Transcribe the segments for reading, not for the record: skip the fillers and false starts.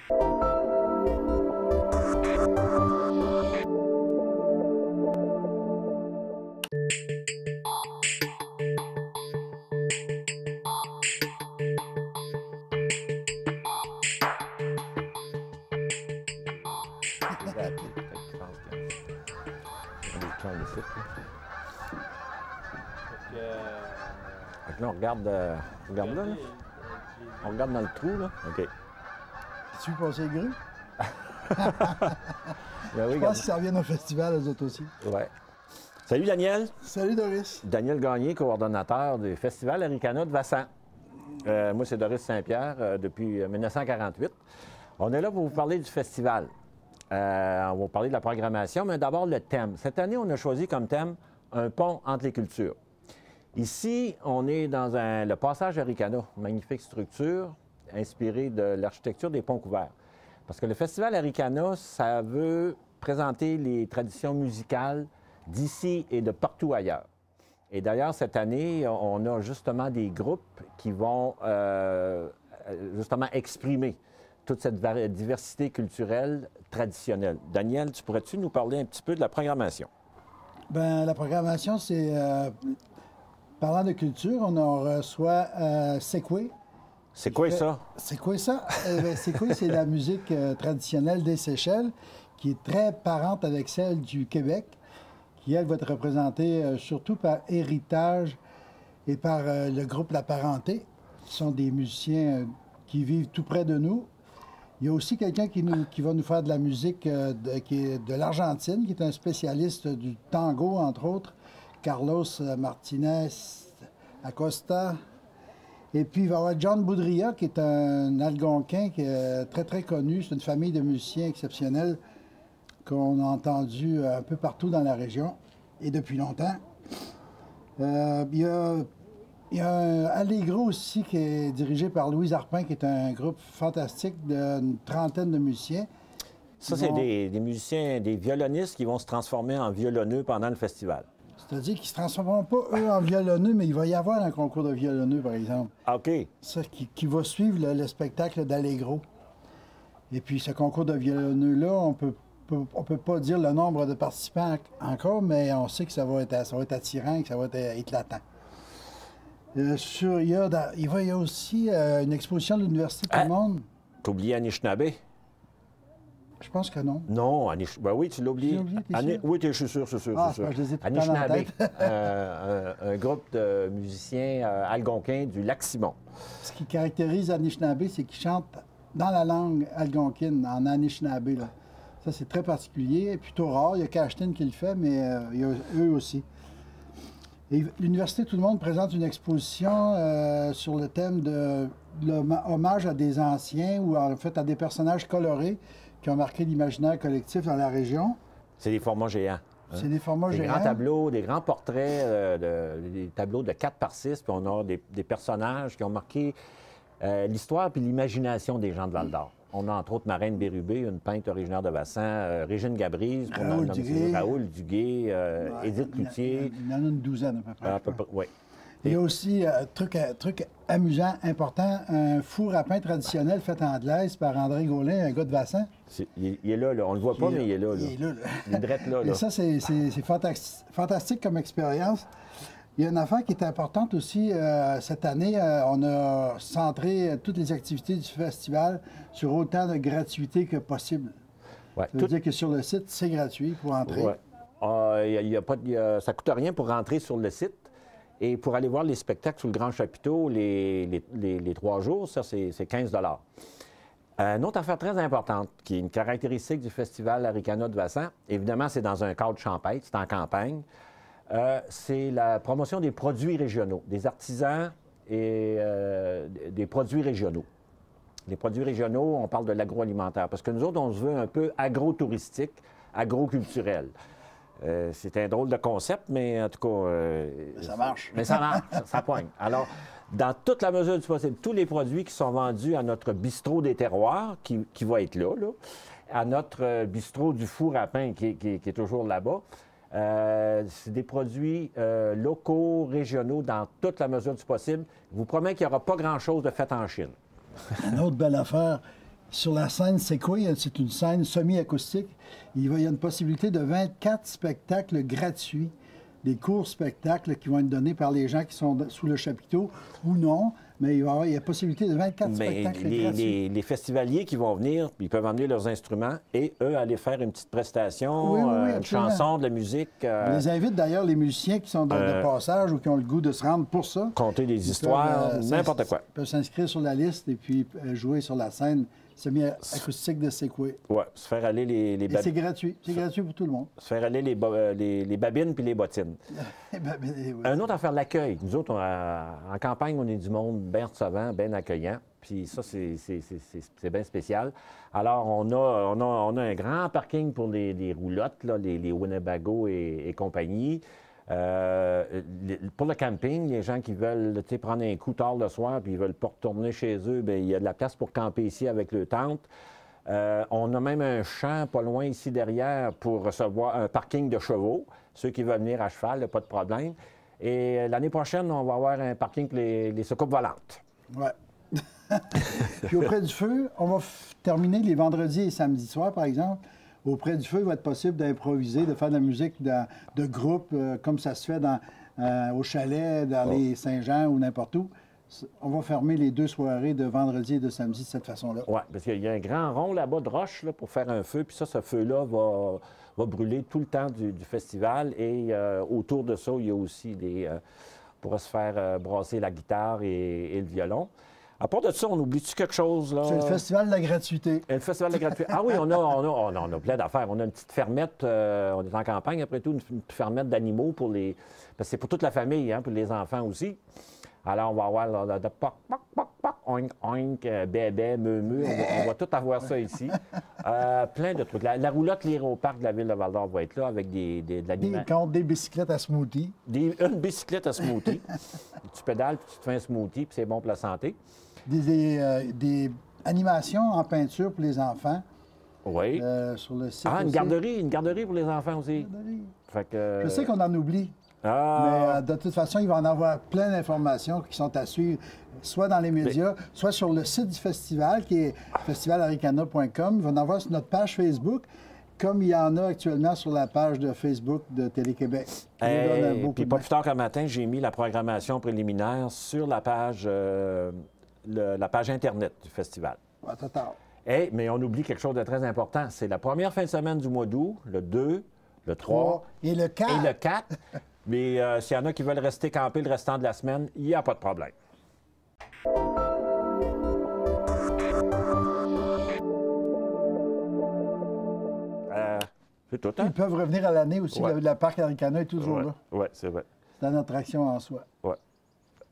Fait que là, on regarde là. On regarde dans le trou, là. OK. Tu veux passer les grues? Ben oui, Je pense que ça revient au festival, eux autres aussi. Ouais. Salut, Daniel. Salut, Doris. Daniel Gagné, coordonnateur du Festival Aricana de Vassan. Moi, c'est Doris Saint-Pierre depuis 1948. On est là pour vous parler du festival. On va vous parler de la programmation, mais d'abord le thème. Cette année, on a choisi comme thème un pont entre les cultures. Ici, on est dans le passage Aricana, une magnifique structure inspirée de l'architecture des ponts couverts. Parce que le Festival Aricana, ça veut présenter les traditions musicales d'ici et de partout ailleurs. Et d'ailleurs, cette année, on a justement des groupes qui vont justement exprimer toute cette diversité culturelle traditionnelle. Daniel, tu pourrais-tu nous parler un petit peu de la programmation? Bien, la programmation, c'est... parlant de culture, on reçoit Sekwe. C'est quoi ça? C'est quoi ça? Sekwe, c'est la musique traditionnelle des Seychelles, qui est très parente avec celle du Québec, qui, elle, va être représentée surtout par Héritage et par le groupe La Parenté, qui sont des musiciens qui vivent tout près de nous. Il y a aussi quelqu'un qui va nous faire de la musique qui est de l'Argentine, qui est un spécialiste du tango, entre autres, Carlos Martinez Acosta. Et puis, il va y avoir John Boudria, qui est un Algonquin qui est très, très connu. C'est une famille de musiciens exceptionnels qu'on a entendu un peu partout dans la région et depuis longtemps. Il y a un Allegro aussi qui est dirigé par Louise Arpin, qui est un groupe fantastique d'une trentaine de musiciens. Ça, c'est des musiciens, des violonistes qui vont se transformer en violonneux pendant le festival. C'est-à-dire qu'ils ne se transformeront pas, eux, en violonneux, mais il va y avoir un concours de violonneux, par exemple. OK. Ça, qui va suivre le spectacle d'Allegro. Et puis, ce concours de violonneux-là, on peut pas dire le nombre de participants encore, mais on sait que ça va être attirant et que ça va être éclatant. Il y a aussi une exposition de l'Université Tout le monde. T'as oublié Anishinaabe? Je pense que non. Non, ben oui, tu l'as oublié. Oui, je suis sûr, c'est sûr. Je les ai tout Anishinaabe, un groupe de musiciens algonquins du Lac-Simon. Ce qui caractérise Anishinaabe, c'est qu'ils chantent dans la langue algonquine, en Anishinaabe. Là. Ça, c'est très particulier, plutôt rare. Il y a Cashtin qui le fait, mais il y a eux aussi. Et l'Université Tout le monde présente une exposition sur le thème de l'hommage à des anciens ou en fait à des personnages colorés qui ont marqué l'imaginaire collectif dans la région. C'est des formats géants. Hein? C'est des formats géants. Des grands tableaux, des grands portraits, des tableaux de 4 par 6, puis on a des personnages qui ont marqué l'histoire puis l'imagination des gens de Val-d'Or. On a entre autres Marraine Bérubé, une peintre originaire de Vassan, Régine Gabrise, Raoul Duguay, Édith Cloutier. Il y en a une douzaine à peu près. Oui. Il y a aussi un truc amusant, important, un four à pain traditionnel fait en glaise par André Gaulin, un gars de Vassan. Il est là, on ne le voit pas, mais il est là. Il est là. Il est drette là. Et ça, c'est fantastique comme expérience. Il y a une affaire qui est importante aussi. Cette année, on a centré toutes les activités du festival sur autant de gratuité que possible. Ouais, ça veut dire que sur le site, c'est gratuit pour entrer. Ouais. Ça ne coûte rien pour rentrer sur le site. Et pour aller voir les spectacles sous le Grand Chapiteau, les 3 jours, ça, c'est 15 $. Une autre affaire très importante, qui est une caractéristique du Festival Aricana de Vassan, évidemment, c'est dans un cadre champêtre, c'est en campagne, c'est la promotion des produits régionaux, des artisans et des produits régionaux. Les produits régionaux, on parle de l'agroalimentaire, parce que nous autres, on se veut un peu agro-touristique, agro-culturel. C'est un drôle de concept, mais en tout cas... ça marche. Mais ça marche, ça poigne. Alors, dans toute la mesure du possible, tous les produits qui sont vendus à notre bistrot des terroirs, qui va être là, à notre bistrot du four à pain, qui est toujours là-bas, c'est des produits locaux, régionaux, dans toute la mesure du possible. Je vous promets qu'il n'y aura pas grand-chose de fait en Chine. Une autre belle affaire, Sur la scène Sequoia, c'est une scène semi-acoustique. Il y a une possibilité de 24 spectacles gratuits, des courts spectacles qui vont être donnés par les gens qui sont sous le chapiteau ou non, mais il y a possibilité de 24 spectacles gratuits. Les festivaliers qui vont venir, ils peuvent emmener leurs instruments et eux aller faire une petite prestation, une chanson, de la musique. On les invite d'ailleurs, les musiciens qui sont de passage ou qui ont le goût de se rendre pour ça. Conter des histoires, n'importe quoi. Ils peuvent s'inscrire sur la liste et puis jouer sur la scène semi-acoustique de Sequoia. Oui, se faire aller les babines. C'est gratuit. C'est gratuit pour tout le monde. Se faire aller les babines puis les bottines. Un autre affaire, l'accueil. Nous autres, en campagne, on est du monde bien recevant, bien accueillant. Puis ça, c'est bien spécial. Alors, on a un grand parking pour les roulottes, là, les Winnebago et compagnie. Pour le camping, les gens qui veulent prendre un coup tard le soir puis ils veulent pas retourner chez eux, bien, il y a de la place pour camper ici avec le tente. On a même un champ pas loin ici derrière pour recevoir un parking de chevaux. Ceux qui veulent venir à cheval, pas de problème. Et l'année prochaine, on va avoir un parking pour les soucoupes volantes. Oui. Puis auprès du feu, on va terminer les vendredis et samedis soirs, par exemple. Auprès du feu, il va être possible d'improviser, de faire de la musique de groupe, comme ça se fait au chalet, dans les Saint-Jean ou n'importe où. On va fermer les 2 soirées de vendredi et de samedi de cette façon-là. Oui, parce qu'il y a un grand rond là-bas de roche là, pour faire un feu. Puis ça, ce feu-là va brûler tout le temps du festival. Et autour de ça, il y a aussi on pourra se faire brasser la guitare et le violon. À part de ça, on oublie-tu quelque chose, là? C'est le Festival de la gratuité. Et le Festival de la gratuité. Ah oui, on a plein d'affaires. On a une petite fermette, on est en campagne, après tout, une petite fermette d'animaux pour les... Parce que c'est pour toute la famille, hein, pour les enfants aussi. Alors, on va avoir de poc, poc, poc, poc, oink, oink, bébé, meu, on va tout avoir ça ici. Plein de trucs. La roulotte Lyroparc de la ville de Val-d'Or va être là avec de l'animal. Des bicyclettes à smoothie. Une bicyclette à smoothie. Tu pédales, puis tu te fais un smoothie, puis c'est bon pour la santé. Des animations en peinture pour les enfants. Oui. Sur le site une garderie pour les enfants aussi. Fait que, je sais qu'on en oublie. Mais de toute façon, il va en avoir plein d'informations qui sont à suivre, soit dans les médias, soit sur le site du festival, qui est festivalaricana.com. Il va en avoir sur notre page Facebook, comme il y en a actuellement sur la page de Facebook de Télé-Québec. Puis pas plus tard qu'un matin, j'ai mis la programmation préliminaire sur la page, la page Internet du festival. Ah, total. Mais on oublie quelque chose de très important. C'est la première fin de semaine du mois d'août, le 2, le 3 et le 4. Et le 4. Mais s'il y en a qui veulent rester camper le restant de la semaine, il n'y a pas de problème. C'est tout, hein? Ils peuvent revenir à l'année aussi. Le parc Aricana est toujours là. Oui, c'est vrai. C'est une attraction en soi. Oui.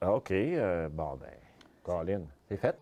OK. Bon, ben, Colin, c'est fait.